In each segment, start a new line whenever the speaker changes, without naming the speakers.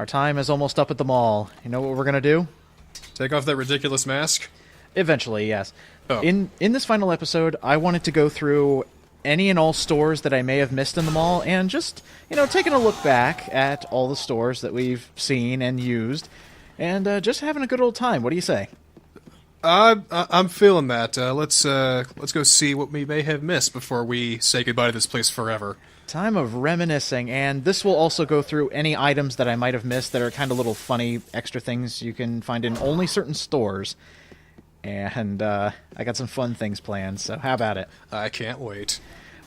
Our time is almost up at the mall. You know what we're gonna do?
Take off that ridiculous mask?
Eventually, yes.
Oh.
In this final episode, I wanted to go through any and all stores that I may have missed in the mall and just, taking a look back at all the stores that we've seen and used and just having a good old time. What do you say?
I'm feeling that. Let's go see what we may have missed before we say goodbye to this place forever.
Time of reminiscing, and this will also go through any items that I might have missed that are kind of little funny extra things you can find in only certain stores. And I got some fun things planned, so how about it?
I can't wait.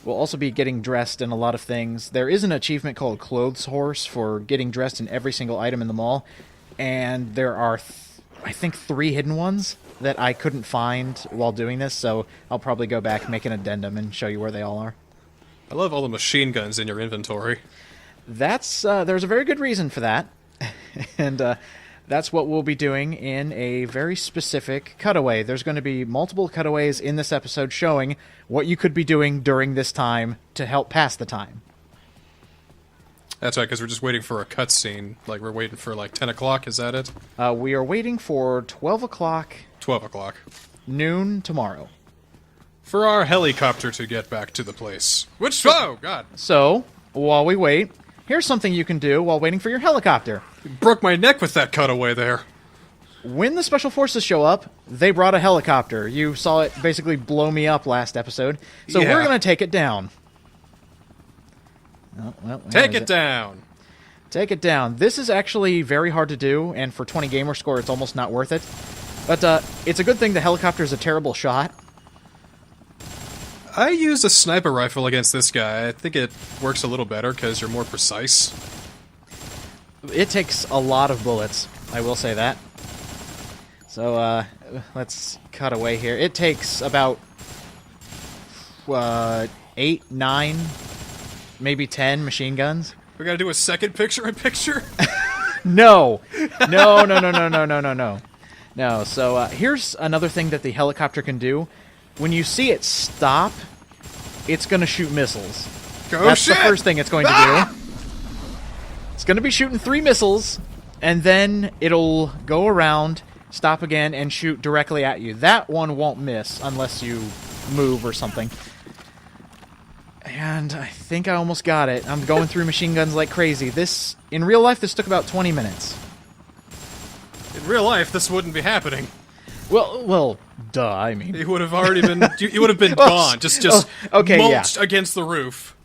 We'll also be getting dressed in a lot of things. There is an achievement called Clothes Horse for getting dressed in every single item in the mall, and there are, I think, 3 hidden ones that I couldn't find while doing this, so I'll probably go back, make an addendum, and show you where they all are.
I love all the machine guns in your inventory.
There's a very good reason for that, and that's what we'll be doing in a very specific cutaway. There's going to be multiple cutaways in this episode showing what you could be doing during this time to help pass the time.
That's right, because we're just waiting for a cutscene. Like, we're waiting for, 10 o'clock, is that it?
We are waiting for 12 o'clock...
12 o'clock.
Noon tomorrow.
For our helicopter to get back to the place. Oh, God.
So, while we wait, here's something you can do while waiting for your helicopter.
You broke my neck with that cutaway there.
When the Special Forces show up, they brought a helicopter. You saw it basically blow me up last episode. So
Yeah.
we're going to take it down. Oh, well,
Take it down.
Take it down. This is actually very hard to do, and for 20 gamer score, it's almost not worth it. But it's a good thing the helicopter is a terrible shot.
I used a sniper rifle against this guy. I think it works a little better because you're more precise.
It takes a lot of bullets, I will say that. So, let's cut away here. It takes about 8, 9, maybe 10 machine guns.
We gotta do a second picture-in-picture?
No! No, so here's another thing that the helicopter can do. When you see it stop, it's going to shoot missiles. That's the first thing it's going to do. It's going to be shooting 3 missiles, and then it'll go around, stop again, and shoot directly at you. That one won't miss unless you move or something. And I think I almost got it. I'm going through machine guns like crazy. In real life, this took about 20 minutes.
In real life, this wouldn't be happening.
Well, duh, I mean.
You would have already been, you would have been gone, just
okay,
mulched against the roof.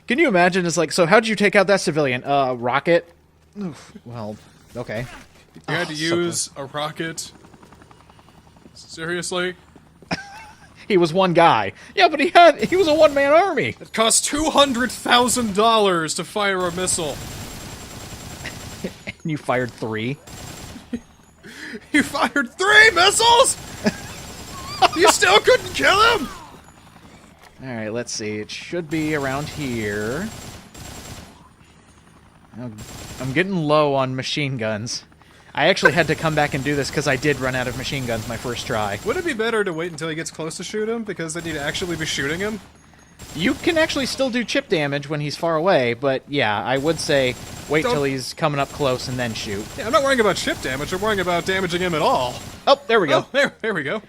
Can you imagine, it's like, so how'd you take out that civilian? Rocket? Oof, well, okay.
You had to use a rocket? Seriously?
He was one guy. Yeah, but he was a one-man army.
It cost $200,000 to fire a missile.
And you fired 3.
You fired 3 missiles?! You still couldn't kill him?!
Alright, let's see. It should be around here. I'm getting low on machine guns. I actually had to come back and do this because I did run out of machine guns my first try.
Would it be better to wait until he gets close to shoot him? Because then you'd actually be shooting him?
You can actually still do chip damage when he's far away, but yeah, I would say wait till he's coming up close and then shoot.
Yeah, I'm not worrying about chip damage, I'm worrying about damaging him at all.
Oh, there we go.
Oh, there we go.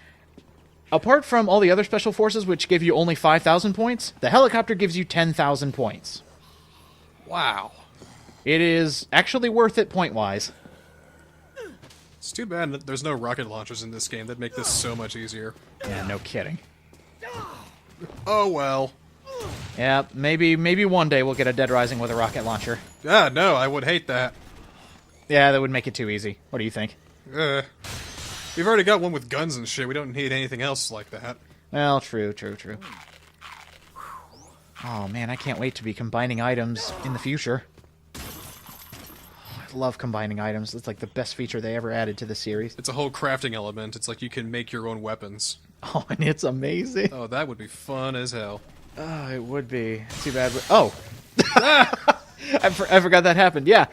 Apart from all the other special forces, which give you only 5,000 points, the helicopter gives you 10,000 points.
Wow.
It is actually worth it point-wise.
It's too bad that there's no rocket launchers in this game. That'd make this so much easier.
Yeah, no kidding.
Oh, well.
Yeah, maybe one day we'll get a Dead Rising with a rocket launcher.
Ah, no, I would hate that.
Yeah, that would make it too easy. What do you think?
We've already got one with guns and shit. We don't need anything else like that.
Well, true. Oh, man, I can't wait to be combining items in the future. I love combining items. It's like the best feature they ever added to the series.
It's a whole crafting element. It's like you can make your own weapons.
Oh, and it's amazing.
Oh, that would be fun as hell.
Oh, it would be. Too bad. Oh! I forgot that happened. Yeah.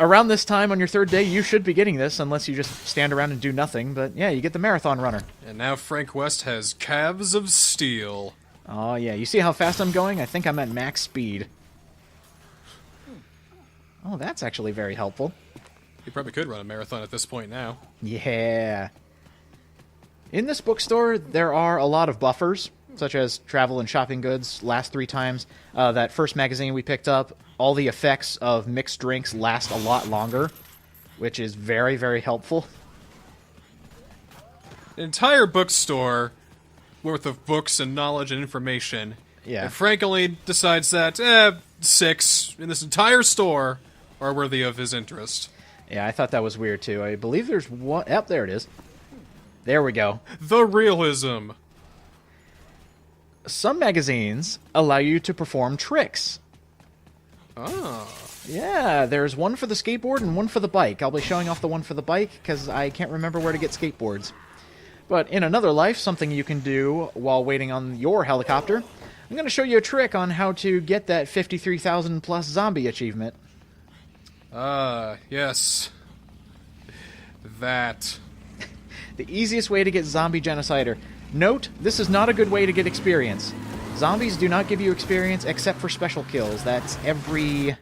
Around this time on your 3rd day, you should be getting this, unless you just stand around and do nothing. But yeah, you get the marathon runner.
And now Frank West has calves of steel.
Oh, yeah. You see how fast I'm going? I think I'm at max speed. Oh, that's actually very helpful.
You probably could run a marathon at this point now.
Yeah. In this bookstore, there are a lot of buffers, such as travel and shopping goods last 3 times. That first magazine we picked up, all the effects of mixed drinks last a lot longer, which is very, very helpful.
An entire bookstore worth of books and knowledge and information.
Yeah.
And Frank only decides that 6 in this entire store are worthy of his interest.
Yeah, I thought that was weird, too. I believe there's one... Yep, there it is. There we go.
The realism.
Some magazines allow you to perform tricks.
Ah.
Yeah, there's one for the skateboard and one for the bike. I'll be showing off the one for the bike because I can't remember where to get skateboards. But in another life, something you can do while waiting on your helicopter, I'm going to show you a trick on how to get that 53,000 plus zombie achievement.
Yes. That.
The easiest way to get Zombie Genocider. Note, this is not a good way to get experience. Zombies do not give you experience except for special kills. That's every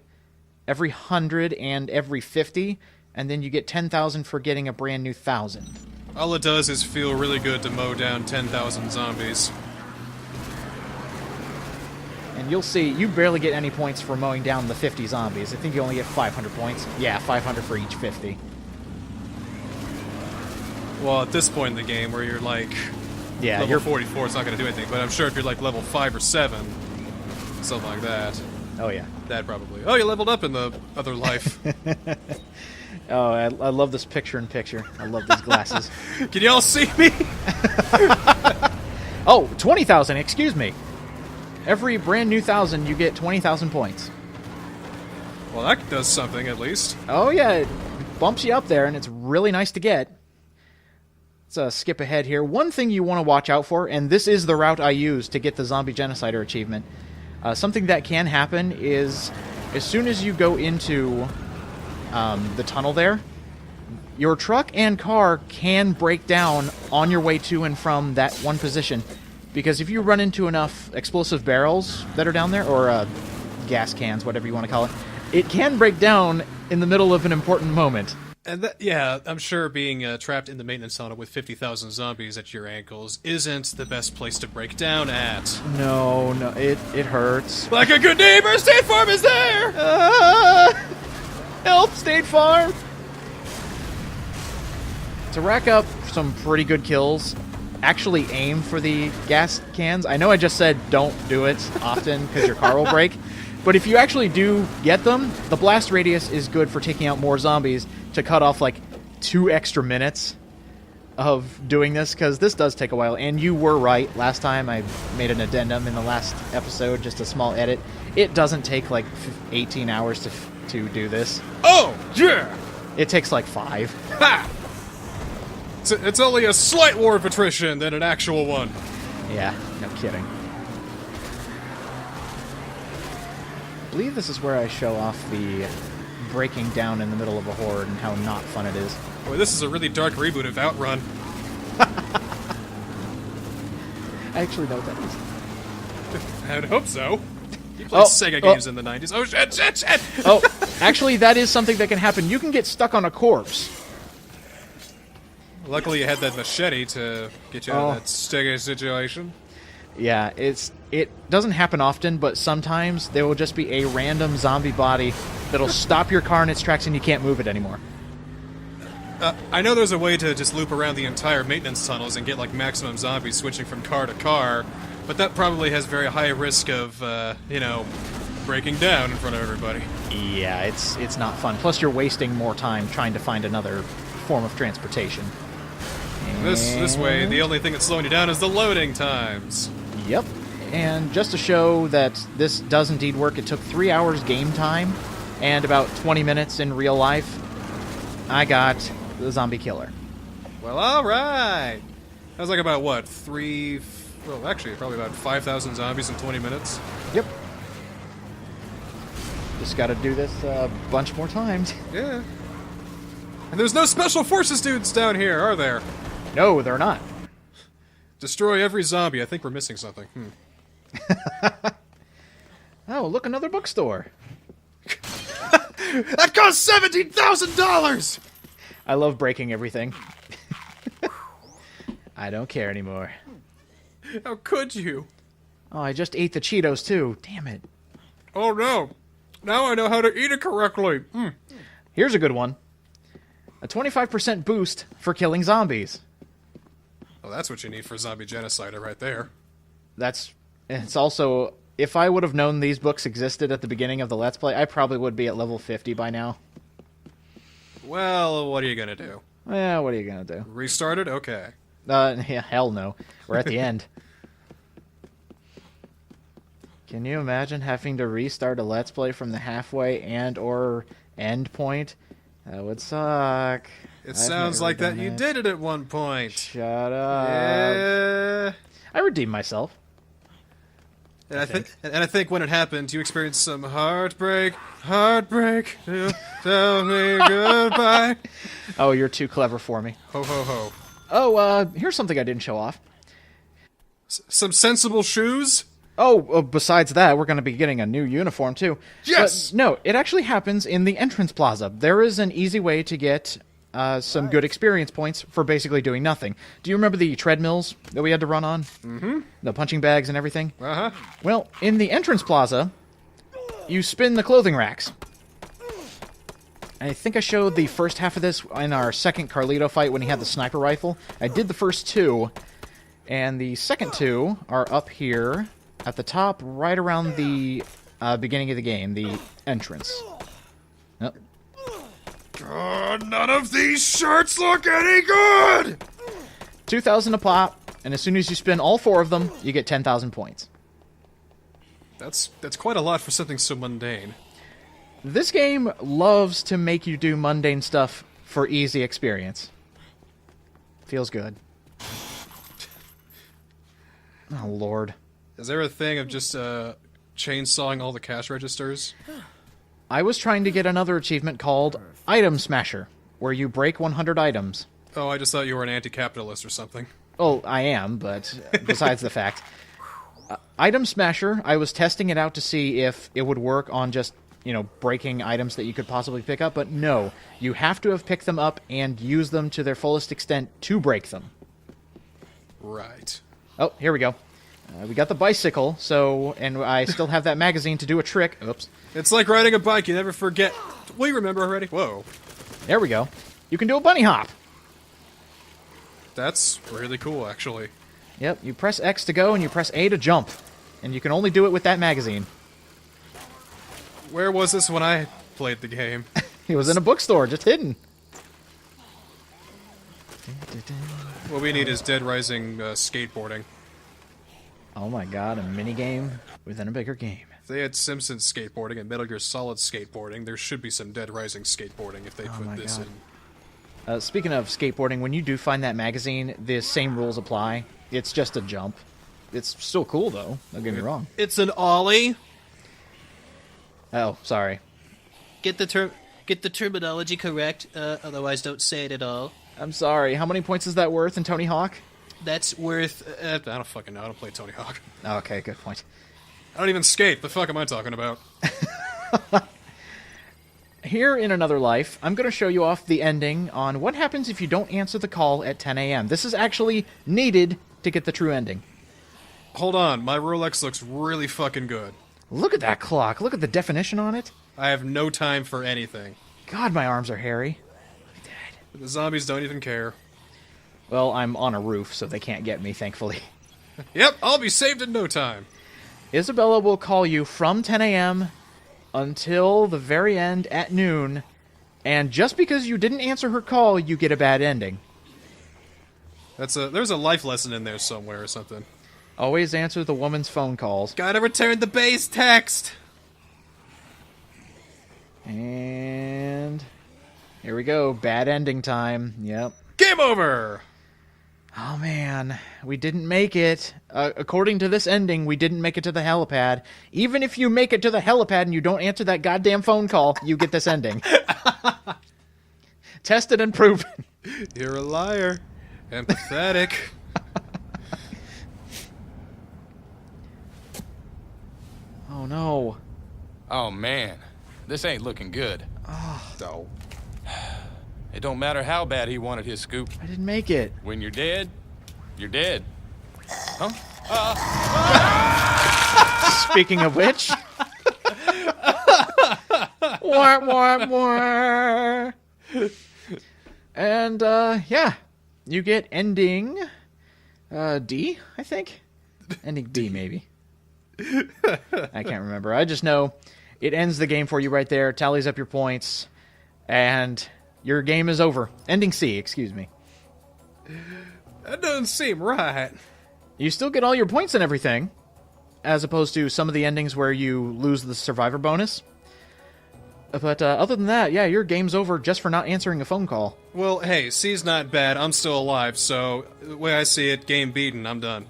100 and every 50, and then you get 10,000 for getting a brand new 1,000.
All it does is feel really good to mow down 10,000 zombies.
And you'll see, you barely get any points for mowing down the 50 zombies. I think you only get 500 points. Yeah, 500 for each 50.
Well, at this point in the game where you're like...
Yeah,
level 44, it's not going to do anything, but I'm sure if you're like level 5 or 7, something like that.
Oh, yeah.
That probably. Oh, you leveled up in the other life.
Oh, I love this picture-in-picture. I love these glasses.
Can y'all see me?
Oh, 20,000, excuse me. Every brand new 1,000, you get 20,000 points.
Well, that does something, at least.
Oh, yeah, it bumps you up there, and it's really nice to get. Let's skip ahead here. One thing you want to watch out for, and this is the route I use to get the Zombie Genocider achievement. Something that can happen is, as soon as you go into the tunnel there, your truck and car can break down on your way to and from that one position. Because if you run into enough explosive barrels that are down there, or gas cans, whatever you want to call it, it can break down in the middle of an important moment.
And that, yeah, I'm sure being trapped in the maintenance tunnel with 50,000 zombies at your ankles isn't the best place to break down at.
No, it hurts.
Like a good neighbor, State Farm is there!
Help, State Farm! To rack up some pretty good kills, actually aim for the gas cans. I know I just said don't do it often because your car will break, but if you actually do get them, the blast radius is good for taking out more zombies to cut off like 2 extra minutes of doing this, because this does take a while. And you were right. Last time I made an addendum in the last episode, just a small edit. It doesn't take like 18 hours to do this.
Oh, yeah!
It takes like 5.
Ha! It's only a slight war of attrition than an actual one.
Yeah, no kidding. I believe this is where I show off the breaking down in the middle of a horde and how not fun it is.
Boy, this is a really dark reboot of Outrun.
I actually know what that is.
I would hope so. You played Sega games in the 90s. Oh, shit!
Oh, actually, that is something that can happen. You can get stuck on a corpse.
Luckily, you had that machete to get you out of that sticky situation.
Yeah, it doesn't happen often, but sometimes there will just be a random zombie body that'll stop your car in its tracks and you can't move it anymore.
I know there's a way to just loop around the entire maintenance tunnels and get like maximum zombies switching from car to car, but that probably has very high risk of, breaking down in front of everybody.
Yeah, it's not fun. Plus, you're wasting more time trying to find another form of transportation.
This way, the only thing that's slowing you down is the loading times.
Yep. And just to show that this does indeed work, it took 3 hours game time and about 20 minutes in real life. I got the zombie killer.
Well, alright! That was like about, what, probably about 5,000 zombies in 20 minutes?
Yep. Just gotta do this a bunch more times.
Yeah. And there's no special forces dudes down here, are there?
No, they're not.
Destroy every zombie. I think we're missing something.
Oh, look, another bookstore.
That cost $17,000!
I love breaking everything. I don't care anymore.
How could you?
Oh, I just ate the Cheetos, too. Damn it.
Oh, no. Now I know how to eat it correctly.
Here's a good one. A 25% boost for killing zombies.
Well, that's what you need for zombie genocide right there.
It's also, if I would have known these books existed at the beginning of the Let's Play, I probably would be at level 50 by now.
Well, what are you gonna do?
Yeah, what are you gonna do?
Restart it? Okay.
Yeah, hell no. We're at the end. Can you imagine having to restart a Let's Play from the halfway and or end point? That would suck.
It sounds like that you did it at one point.
Shut up.
Yeah.
I redeemed myself.
And I think when it happened, you experienced some heartbreak. Heartbreak. Tell me goodbye.
Oh, you're too clever for me.
Ho ho ho.
Oh, here's something I didn't show off.
Some sensible shoes?
Oh, besides that, we're going to be getting a new uniform, too.
Yes!
But, no, it actually happens in the entrance plaza. There is an easy way to get some good experience points for basically doing nothing. Do you remember the treadmills that we had to run on? Mm-hmm. The punching bags and everything?
Uh-huh.
Well, in the entrance plaza, you spin the clothing racks. I think I showed the first half of this in our second Carlito fight when he had the sniper rifle. I did the first two, and the second two are up here at the top, right around the beginning of the game, the entrance. Oh.
God, none of these shirts look any good!
2,000 a pop, and as soon as you spin all four of them, you get 10,000 points.
That's quite a lot for something so mundane.
This game loves to make you do mundane stuff for easy experience. Feels good. Oh, Lord.
Is there a thing of just chainsawing all the cash registers?
I was trying to get another achievement called Item Smasher, where you break 100 items.
Oh, I just thought you were an anti-capitalist or something.
Oh, I am, but besides the fact. Item Smasher, I was testing it out to see if it would work on just, breaking items that you could possibly pick up, but no. You have to have picked them up and used them to their fullest extent to break them.
Right.
Oh, here we go. We got the bicycle, and I still have that magazine to do a trick. Oops.
It's like riding a bike, you never forget. We remember already. Whoa.
There we go. You can do a bunny hop.
That's really cool, actually.
Yep, you press X to go, and you press A to jump. And you can only do it with that magazine.
Where was this when I played the game?
It was in a bookstore, just hidden.
What we need is Dead Rising skateboarding.
Oh my god, a minigame within a bigger game.
If they had Simpsons skateboarding and Metal Gear Solid skateboarding, there should be some Dead Rising skateboarding if they put this in.
Speaking of skateboarding, when you do find that magazine, the same rules apply. It's just a jump. It's still cool, though. Don't get me wrong.
It's an ollie.
Oh, sorry.
Get the terminology correct, otherwise don't say it at all.
I'm sorry. How many points is that worth in Tony Hawk?
That's worth...
I don't fucking know. I don't play Tony Hawk.
Oh, okay, good point.
I don't even skate. The fuck am I talking about?
Here in Another Life, I'm going to show you off the ending on what happens if you don't answer the call at 10 a.m. This is actually needed to get the true ending.
Hold on. My Rolex looks really fucking good.
Look at that clock. Look at the definition on it.
I have no time for anything.
God, my arms are hairy.
The zombies don't even care.
Well, I'm on a roof, so they can't get me, thankfully.
Yep, I'll be saved in no time.
Isabella will call you from 10 a.m. until the very end at noon, and just because you didn't answer her call, you get a bad ending.
There's a life lesson in there somewhere or something.
Always answer the woman's phone calls.
Gotta return the base text!
And... here we go. Bad ending time. Yep.
Game over!
Oh, man. We didn't make it. According to this ending, we didn't make it to the helipad. Even if you make it to the helipad and you don't answer that goddamn phone call, you get this ending. Tested and proven.
You're a liar. Empathetic.
Oh, no.
Oh, man. This ain't looking good.
Oh.
It don't matter how bad he wanted his scoop.
I didn't make it.
When you're dead, you're dead. Huh?
Speaking of which... Wah, wah, wah. And, yeah. You get ending... D, I think? Ending D, maybe. I can't remember. I just know it ends the game for you right there, tallies up your points, and your game is over. Ending C, excuse me.
That doesn't seem right.
You still get all your points and everything, as opposed to some of the endings where you lose the survivor bonus. But other than that, yeah, your game's over just for not answering a phone call.
Well, hey, C's not bad. I'm still alive, so the way I see it, game beaten. I'm done.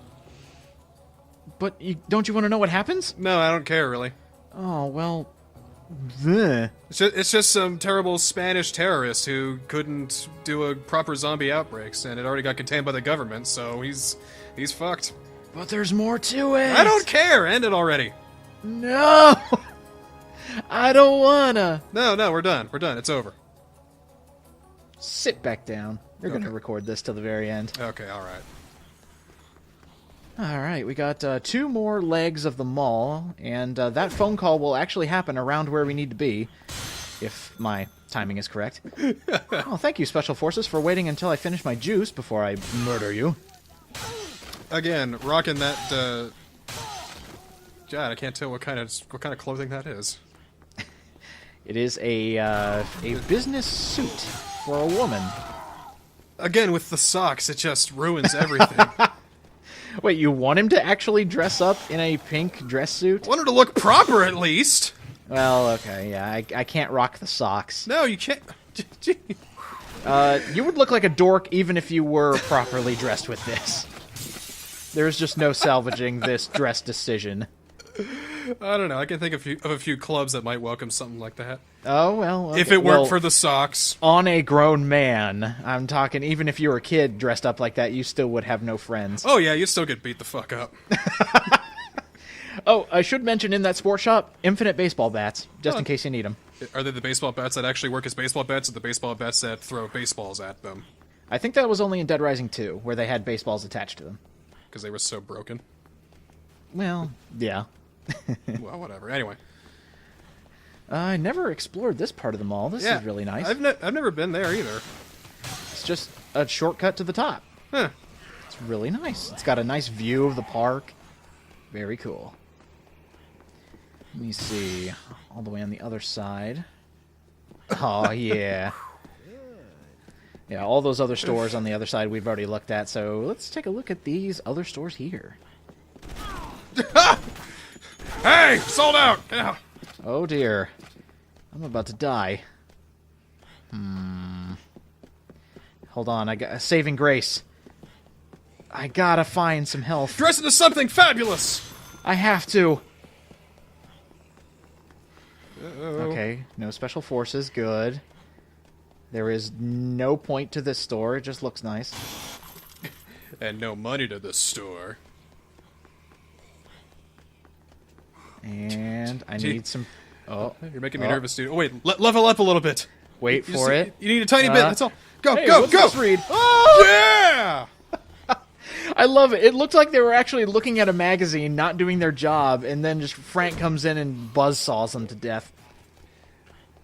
But don't you want to know what happens?
No, I don't care, really.
Oh, well... Bleh.
It's just some terrible Spanish terrorist who couldn't do a proper zombie outbreaks, and it already got contained by the government, so he's fucked.
But there's more to it!
I don't care! End it already!
No! I don't wanna!
No, we're done. We're done. It's over.
Sit back down. You're gonna record this till the very end.
Okay, alright.
Alright, we got 2 more legs of the mall, and that phone call will actually happen around where we need to be, if my timing is correct. Oh, thank you, Special Forces, for waiting until I finish my juice before I murder you.
Again, rocking that, God, I can't tell what kind of clothing that is.
It is a business suit for a woman.
Again, with the socks, it just ruins everything.
Wait, you want him to actually dress up in a pink dress suit?
Want her to look proper, at least!
Well, okay, yeah, I can't rock the socks.
No, you can't.
You would look like a dork even if you were properly dressed with this. There's just no salvaging this dress decision.
I don't know. I can think of a few clubs that might welcome something like that.
Oh, well... Okay.
If it weren't for the socks.
On a grown man, I'm talking, even if you were a kid dressed up like that, you still would have no friends.
Oh, yeah, you'd still get beat the fuck up.
Oh, I should mention in that sports shop, infinite baseball bats, just in case you need them.
Are they the baseball bats that actually work as baseball bats, or the baseball bats that throw baseballs at them?
I think that was only in Dead Rising 2, where they had baseballs attached to them.
Because they were so broken?
Well, yeah.
Well, whatever. Anyway.
I never explored this part of the mall. This is really nice.
I've never been there either.
It's just a shortcut to the top.
Huh.
It's really nice. It's got a nice view of the park. Very cool. Let me see. All the way on the other side. Oh, yeah. Yeah, all those other stores on the other side we've already looked at, so let's take a look at these other stores here.
Hey! Sold out! Yeah.
Oh, dear. I'm about to die. Hold on, I got a saving grace. I gotta find some health.
Dress into something fabulous!
I have to.
Uh-oh.
Okay, no special forces, good. There is no point to this store, it just looks nice.
And no money to the store.
And I need some... Oh.
You're making me nervous, dude. Oh, wait, level up a little bit.
Wait for it.
You need a tiny bit, that's all. Go,
hey,
go,
what's
go!
this read?
Oh! Yeah!
I love it. It looked like they were actually looking at a magazine, not doing their job, and then just Frank comes in and buzzsaws them to death.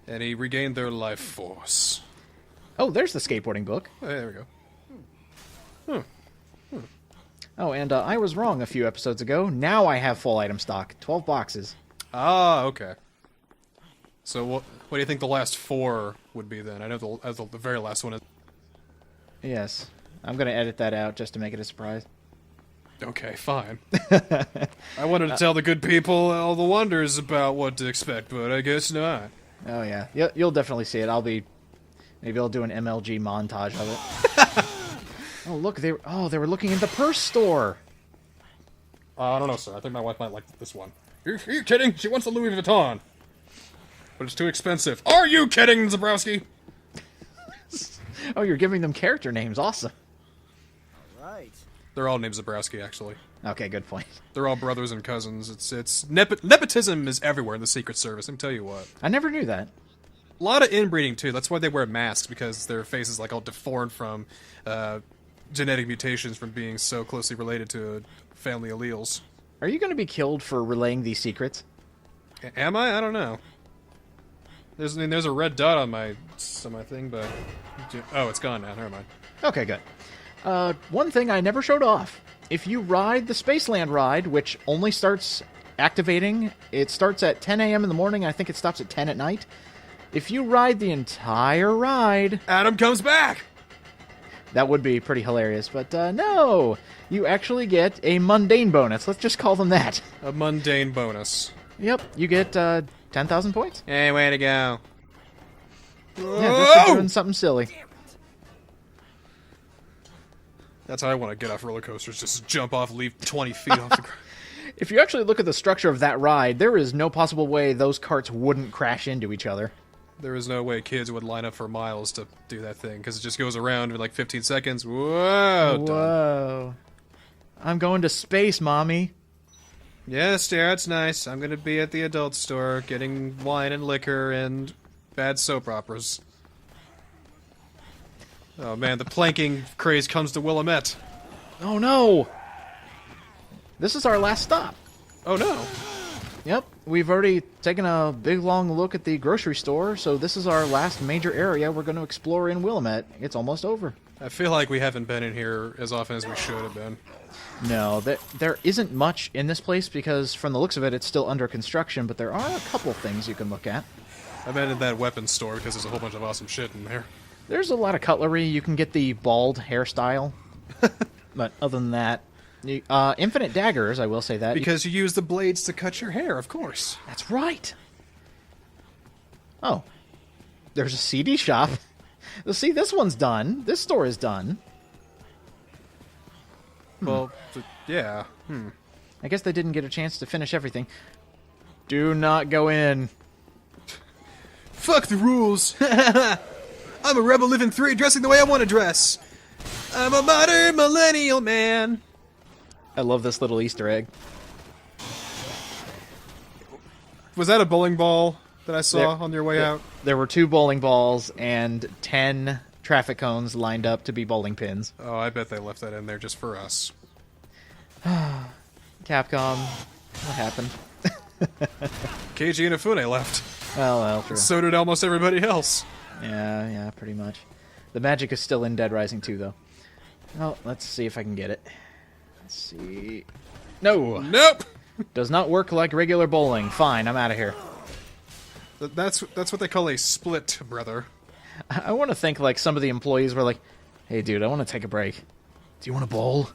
And he regained their life force.
Oh, there's the skateboarding book.
Oh, there we go.
Oh, and I was wrong a few episodes ago. Now I have full item stock. 12 boxes.
Ah, okay. So what do you think the last 4 would be then? I know the very last one is...
Yes. I'm going to edit that out just to make it a surprise.
Okay, fine. I wanted to tell the good people all the wonders about what to expect, but I guess not.
Oh, yeah. You'll definitely see it. Maybe I'll do an MLG montage of it. Oh, look, they were looking in the purse store.
I don't know, sir. I think my wife might like this one. Are you kidding? She wants a Louis Vuitton. But it's too expensive. Are you kidding, Zabrowski?
Oh, you're giving them character names. Awesome.
All right.
They're all named Zabrowski, actually.
Okay, good point.
They're all brothers and cousins. It's nepotism is everywhere in the Secret Service. Let me tell you what.
I never knew that.
A lot of inbreeding, too. That's why they wear masks, because their face is, like, all deformed from genetic mutations from being so closely related to family alleles.
Are you going to be killed for relaying these secrets?
Am I? I don't know. There's a red dot on my thing, but... Oh, it's gone now. Never mind.
Okay, good. One thing I never showed off. If you ride the Spaceland ride, which only starts activating, it starts at 10 a.m. in the morning, and I think it stops at 10 at night. If you ride the entire ride...
Adam comes back!
That would be pretty hilarious, but no! You actually get a mundane bonus. Let's just call them that.
A mundane bonus.
Yep, you get 10,000 points.
Hey, way to go.
Yeah, just for doing something silly.
That's how I want to get off roller coasters. Just jump off, leave 20 feet off the ground.
If you actually look at the structure of that ride, there is no possible way those carts wouldn't crash into each other.
There is no way kids would line up for miles to do that thing, because it just goes around in like 15 seconds. Whoa, done.
Whoa. I'm going to space, Mommy.
Yes, dear, it's nice. I'm going to be at the adult store getting wine and liquor and bad soap operas. Oh man, the planking craze comes to Willamette.
Oh no! This is our last stop.
Oh no.
Yep, we've already taken a big long look at the grocery store, so this is our last major area we're going to explore in Willamette. It's almost over.
I feel like we haven't been in here as often as we should have been.
No, there isn't much in this place because from the looks of it, it's still under construction, but there are a couple things you can look at.
I've been in that weapons store because there's a whole bunch of awesome shit in there.
There's a lot of cutlery. You can get the bald hairstyle, but other than that, infinite daggers, I will say that.
Because you use the blades to cut your hair, of course.
That's right. Oh, there's a CD shop. See, this one's done. This store is done.
Well, yeah.
I guess they didn't get a chance to finish everything. Do not go in.
Fuck the rules. I'm a rebel living free, dressing the way I want to dress. I'm a modern millennial man.
I love this little Easter egg.
Was that a bowling ball that I saw on your way out?
There were 2 bowling balls and 10 traffic cones lined up to be bowling pins.
Oh, I bet they left that in there just for us.
Capcom, what happened?
Keiji Inafune left.
Well, true.
So did almost everybody else.
Yeah, pretty much. The magic is still in Dead Rising 2, though. Well, let's see if I can get it. Let's see. No!
Nope!
Does not work like regular bowling. Fine, I'm out of here.
That's what they call a split, brother.
I want to think like some of the employees were like, hey, dude, I want to take a break. Do you want to bowl?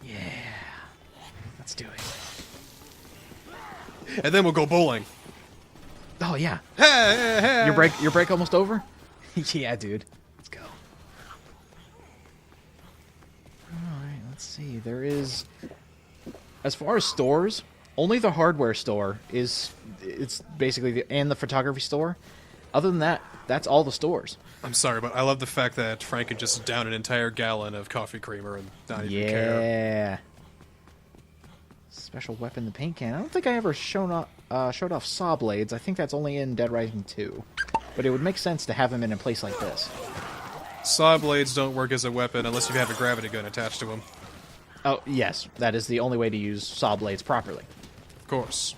Yeah. Let's do it.
And then we'll go bowling.
Oh, yeah.
Hey, hey.
Your break almost over? Yeah, dude. Let's go. Alright, let's see. There is... As far as stores, only the hardware store is... It's basically... and the photography store. Other than that, that's all the stores.
I'm sorry, but I love the fact that Frank can just down an entire gallon of coffee creamer and not even care.
Yeah. Special weapon, the paint can. I don't think I ever showed off saw blades. I think that's only in Dead Rising 2. But it would make sense to have them in a place like this.
Saw blades don't work as a weapon unless you have a gravity gun attached to them.
Oh, yes. That is the only way to use saw blades properly.
Of course.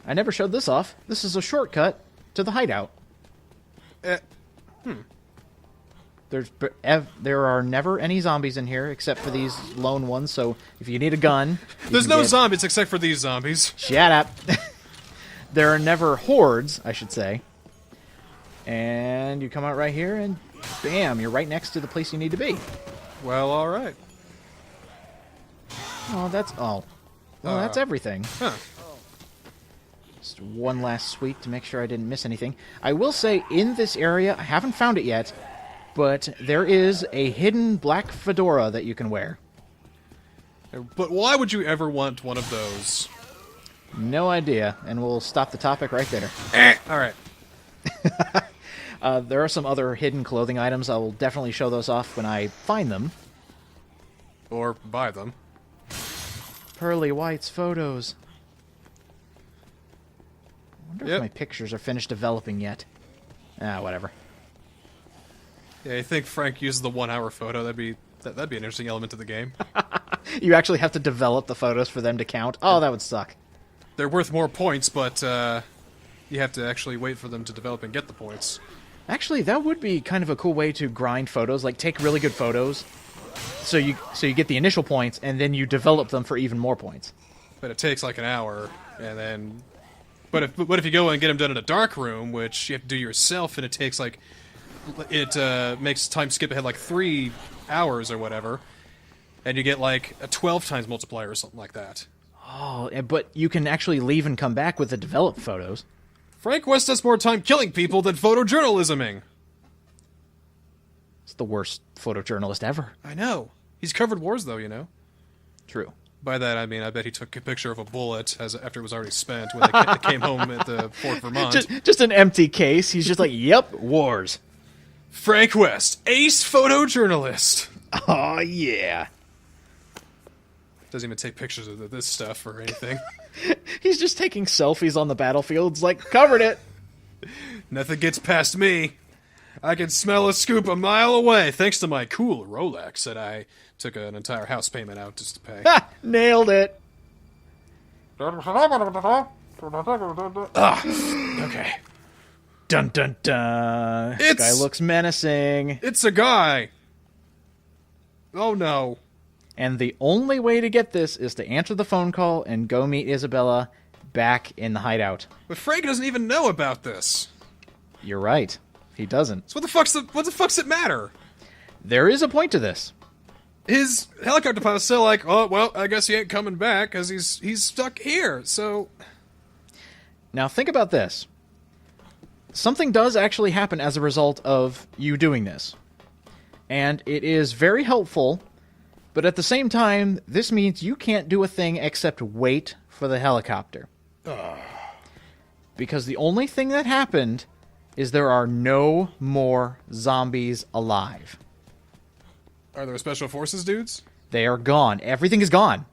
I never showed this off. This is a shortcut to the hideout. There are never any zombies in here except for these lone ones, so if you need a gun...
There's no zombies except for these zombies.
Shut up. There are never hordes, I should say. And you come out right here and bam, you're right next to the place you need to be.
Well, alright.
Oh, that's... Oh. Well, that's everything.
Huh.
Just one last sweep to make sure I didn't miss anything. I will say, in this area, I haven't found it yet, but there is a hidden black fedora that you can wear.
But why would you ever want one of those?
No idea, and we'll stop the topic right there.
Alright.
There are some other hidden clothing items. I will definitely show those off when I find them.
Or buy them.
Pearly White's photos. I wonder
Yep.
if my pictures are finished developing yet. Whatever.
Yeah, I think Frank uses the 1 hour photo. That'd be an interesting element to the game.
You actually have to develop the photos for them to count. Oh, that would suck.
They're worth more points, but you have to actually wait for them to develop and get the points.
Actually, that would be kind of a cool way to grind photos. Like, take really good photos, so you get the initial points, and then you develop them for even more points.
But it takes like an hour, and then... But if you go and get them done in a dark room, which you have to do yourself, and it takes like... It makes time skip ahead like 3 hours or whatever, and you get like a 12 times multiplier or something like that.
Oh, but you can actually leave and come back with the developed photos.
Frank West has more time killing people than photojournalisming.
It's the worst photojournalist ever.
I know. He's covered wars, though, you know.
True.
By that, I mean, I bet he took a picture of a bullet after it was already spent when they came home at the Fort Vermont.
Just an empty case. He's just like, yep, wars.
Frank West, ace photojournalist.
Oh, yeah.
Doesn't even take pictures of this stuff or anything.
He's just taking selfies on the battlefield. It's like, covered it.
Nothing gets past me. I can smell a scoop a mile away, thanks to my cool Rolex that I took an entire house payment out just to pay.
Ha! Nailed it.
Okay.
Dun, dun, dun. This guy looks menacing.
It's a guy. Oh, no.
And the only way to get this is to answer the phone call and go meet Isabella back in the hideout.
But Frank doesn't even know about this.
You're right. He doesn't.
So what the fuck's it matter?
There is a point to this.
His helicopter pilot's still like, oh, well, I guess he ain't coming back because he's stuck here, so...
Now think about this. Something does actually happen as a result of you doing this. And it is very helpful, but at the same time, this means you can't do a thing except wait for the helicopter. Because the only thing that happened is there are no more zombies alive.
Are there special forces dudes?
They are gone. Everything is gone.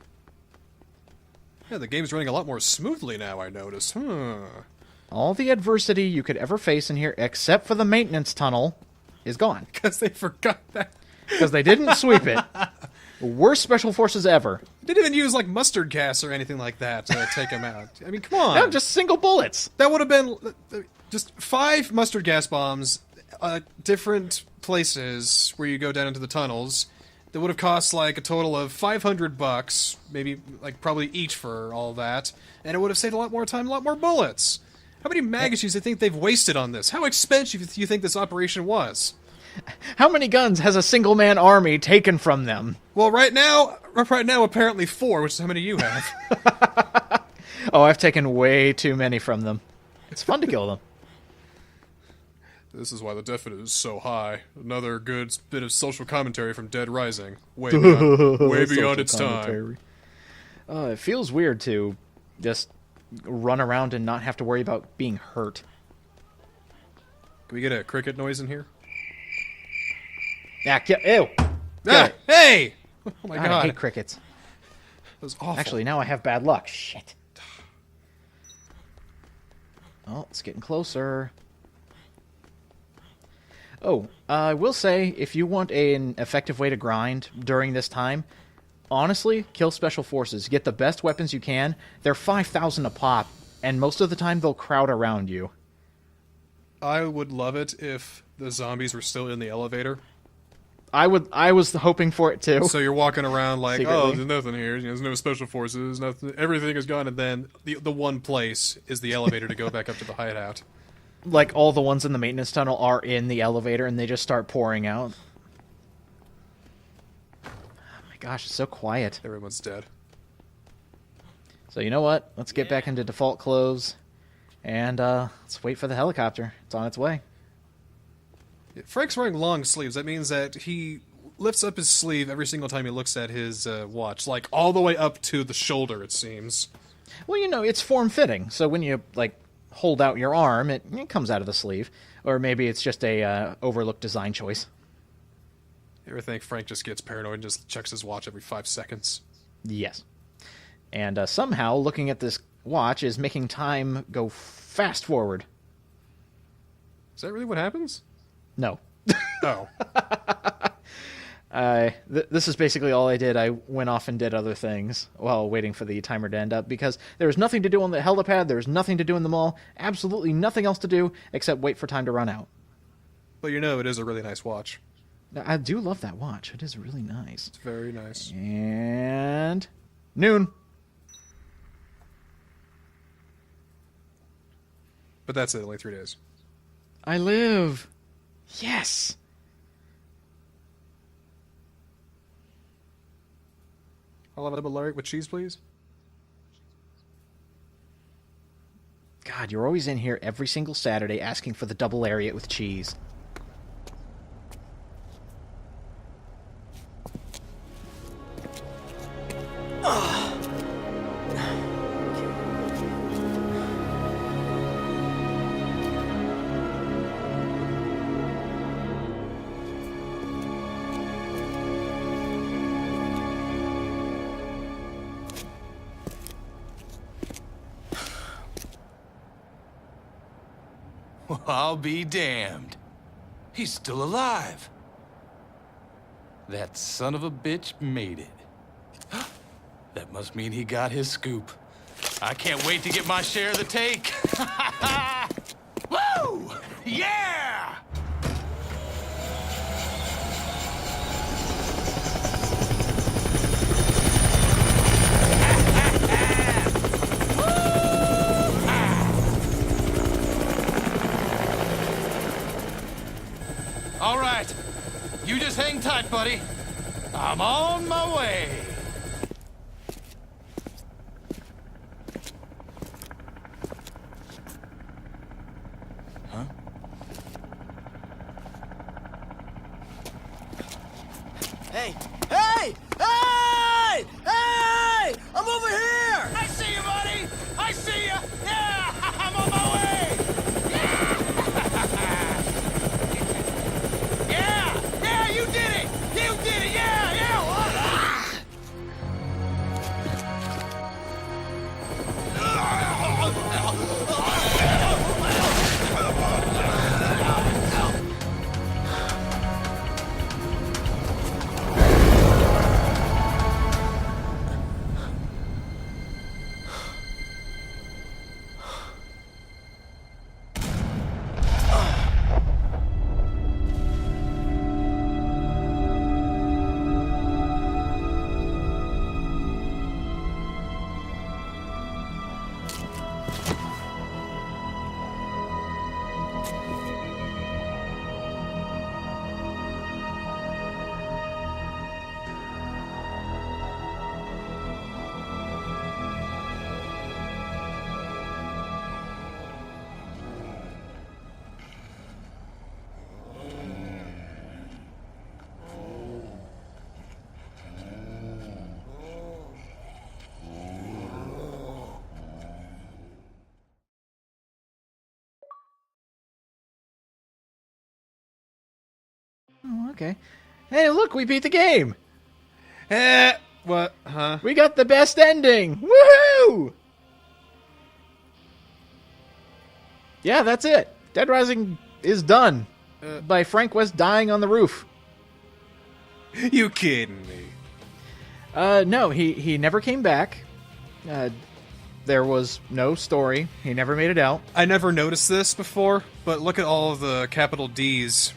Yeah, the game's running a lot more smoothly now, I noticed.
All the adversity you could ever face in here, except for the maintenance tunnel, is gone.
Because they forgot that.
Because they didn't sweep it. Worst special forces ever.
Didn't even use, like, mustard gas or anything like that to take him out. I mean, come on.
No, just single bullets.
That would have been just 5 mustard gas bombs, different places where you go down into the tunnels. That would have cost, like, a total of $500, maybe, like, probably each for all that. And it would have saved a lot more time, a lot more bullets. How many magazines do you think they've wasted on this? How expensive do you think this operation was?
How many guns has a single-man army taken from them?
Well, right now, apparently 4, which is how many you have.
Oh, I've taken way too many from them. It's fun to kill them.
This is why the deficit is so high. Another good bit of social commentary from Dead Rising. Way beyond its time.
It feels weird to just run around and not have to worry about being hurt.
Can we get a cricket noise in here?
Yeah, ew.
Ah, hey! Oh my
God,
god.
I hate crickets.
That was awful.
Actually, now I have bad luck. Shit. Oh, it's getting closer. Oh, I will say, if you want an effective way to grind during this time, honestly, kill special forces. Get the best weapons you can. They're 5,000 a pop, and most of the time they'll crowd around you.
I would love it if the zombies were still in the elevator.
I was hoping for it too.
So you're walking around like,
Secretly.
oh, there's nothing here. You know, there's no special forces. Nothing. Everything is gone, and then the one place is the elevator to go back up to the hideout.
Like, all the ones in the maintenance tunnel are in the elevator, and they just start pouring out. Oh my gosh, it's so quiet.
Everyone's dead.
So you know what? Let's get back into default clothes, and let's wait for the helicopter. It's on its way.
Frank's wearing long sleeves. That means that he lifts up his sleeve every single time he looks at his watch. Like, all the way up to the shoulder, it seems.
Well, you know, it's form-fitting, so when you, like, hold out your arm, it comes out of the sleeve. Or maybe it's just a overlooked design choice.
You ever think Frank just gets paranoid and just checks his watch every 5 seconds?
Yes. And somehow, looking at this watch is making time go fast forward.
Is that really what happens?
No.
Oh.
This is basically all I did. I went off and did other things while waiting for the timer to end up because there was nothing to do on the helipad, there was nothing to do in the mall, absolutely nothing else to do except wait for time to run out.
But you know, it is a really nice watch.
Now, I do love that watch. It is really nice.
It's very nice.
And noon.
But that's it, only 3 days.
I live. Yes.
I'll have a double lariat with cheese, please.
God, you're always in here every single Saturday asking for the double lariat with cheese.
Well, I'll be damned. He's still alive. That son of a bitch made it. That must mean he got his scoop. I can't wait to get my share of the take. Woo! Yeah! All right. You just hang tight, buddy. I'm on my way. Huh?
Hey! Hey! Hey! Hey! I'm over here!
I see you, buddy. I see you. Yeah, I'm on my way. Yeah, yeah, you did it. You did it. Yeah, yeah.
Oh, okay. Hey, look, we beat the game.
What? Huh?
We got the best ending. Woohoo! Yeah, that's it. Dead Rising is done. By Frank West dying on the roof.
You kidding me?
No, he never came back. There was no story. He never made it out.
I never noticed this before, but look at all of the capital D's.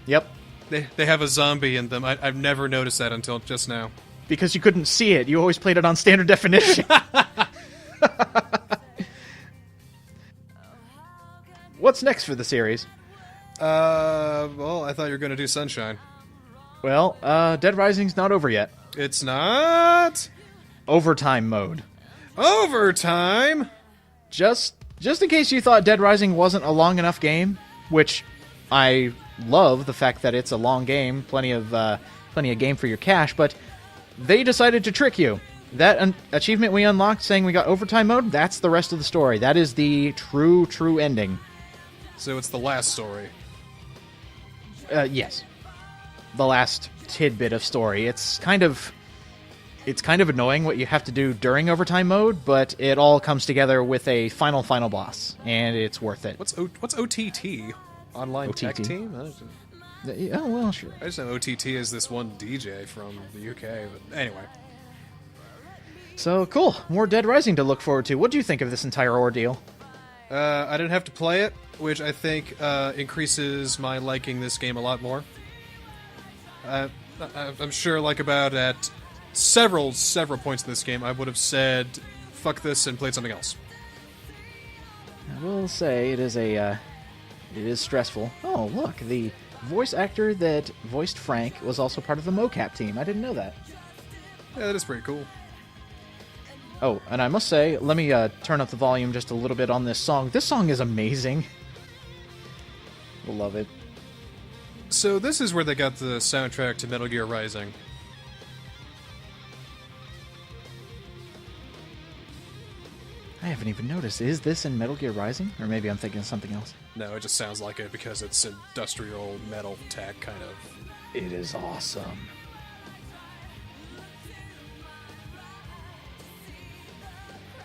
Yep.
They have a zombie in them. I've never noticed that until just now.
Because you couldn't see it. You always played it on standard definition. What's next for the series?
Well, I thought you were going to do Sunshine.
Well, Dead Rising's not over yet.
It's not
Overtime mode.
overtime.
Just in case you thought Dead Rising wasn't a long enough game, which I love the fact that it's a long game, plenty of game for your cash, but they decided to trick you. That achievement we unlocked saying we got overtime mode, that's the rest of the story. That is the true ending.
So it's the last story.
Yes. The last tidbit of story. It's kind of It's kind of annoying what you have to do during overtime mode, but it all comes together with a final boss, and it's worth it.
What's OTT? Online Tech
OTT?
Team?
Oh, well, sure.
I just know OTT is this one DJ from the UK, but anyway.
So, cool. More Dead Rising to look forward to. What do you think of this entire ordeal?
I didn't have to play it, which I think increases my liking this game a lot more. I'm sure, like, about at several points in this game, I would have said, fuck this, and played something else.
I will say it is stressful. Oh, look, the voice actor that voiced Frank was also part of the mocap team. I didn't know that.
Yeah, that is pretty cool.
Oh, and I must say, let me turn up the volume just a little bit on this song. This song is amazing. Love it.
So this is where they got the soundtrack to Metal Gear Rising.
I haven't even noticed. Is this in Metal Gear Rising? Or maybe I'm thinking of something else.
No, it just sounds like it because it's industrial metal tech, kind of.
It is awesome.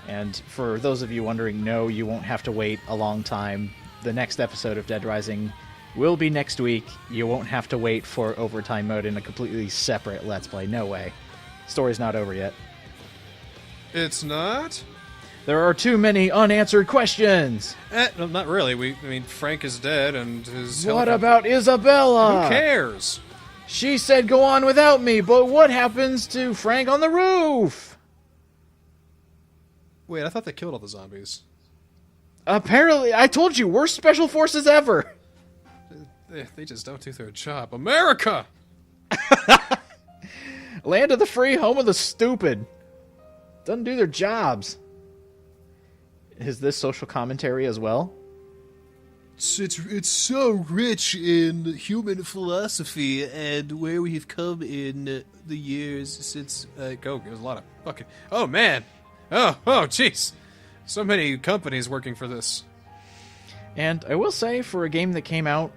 And for those of you wondering, no, you won't have to wait a long time. The next episode of Dead Rising will be next week. You won't have to wait for overtime mode in a completely separate Let's Play. No way. Story's not over yet.
It's not?
There are too many unanswered questions.
No, not really. I mean, Frank is dead, and his...
What about Isabella?
Who cares?
She said go on without me, but what happens to Frank on the roof?
Wait, I thought they killed all the zombies.
Apparently, I told you, worst special forces ever.
They just don't do their job. America!
Land of the free, home of the stupid. Doesn't do their jobs. Is this social commentary as well?
It's so rich in human philosophy and where we've come in the years since...
Go, there's a lot of fucking... Oh, man! Oh, jeez. So many companies working for this.
And I will say, for a game that came out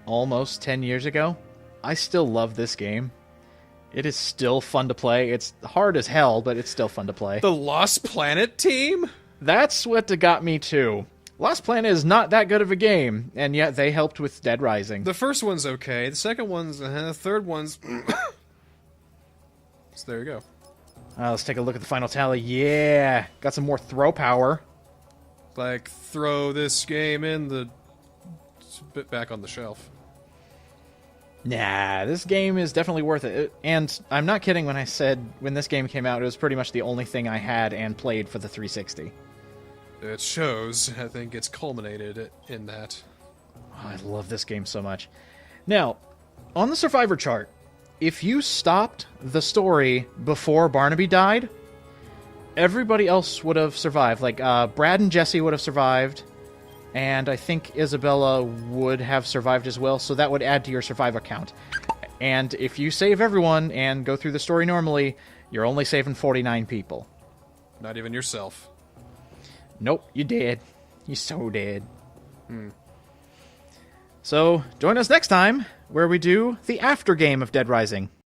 almost 10 years ago, I still love this game. It is still fun to play. It's hard as hell, but it's still fun to play.
The Lost Planet team?
That's what got me too. Lost Planet is not that good of a game, and yet they helped with Dead Rising.
The first one's okay. The second one's... the third one's... So there you go.
Let's take a look at the final tally. Yeah, got some more throw power.
Like, throw this game in the... bit back on the shelf.
Nah, this game is definitely worth it. And I'm not kidding when I said when this game came out, it was pretty much the only thing I had and played for the 360.
It shows. I think it's culminated in that.
Oh, I love this game so much. Now, on the survivor chart, if you stopped the story before Barnaby died, everybody else would have survived. Like, Brad and Jesse would have survived, and I think Isabella would have survived as well, so that would add to your survivor count. And if you save everyone and go through the story normally, you're only saving 49 people.
Not even yourself.
Nope, you dead. You so dead. So, join us next time, where we do the after game of Dead Rising.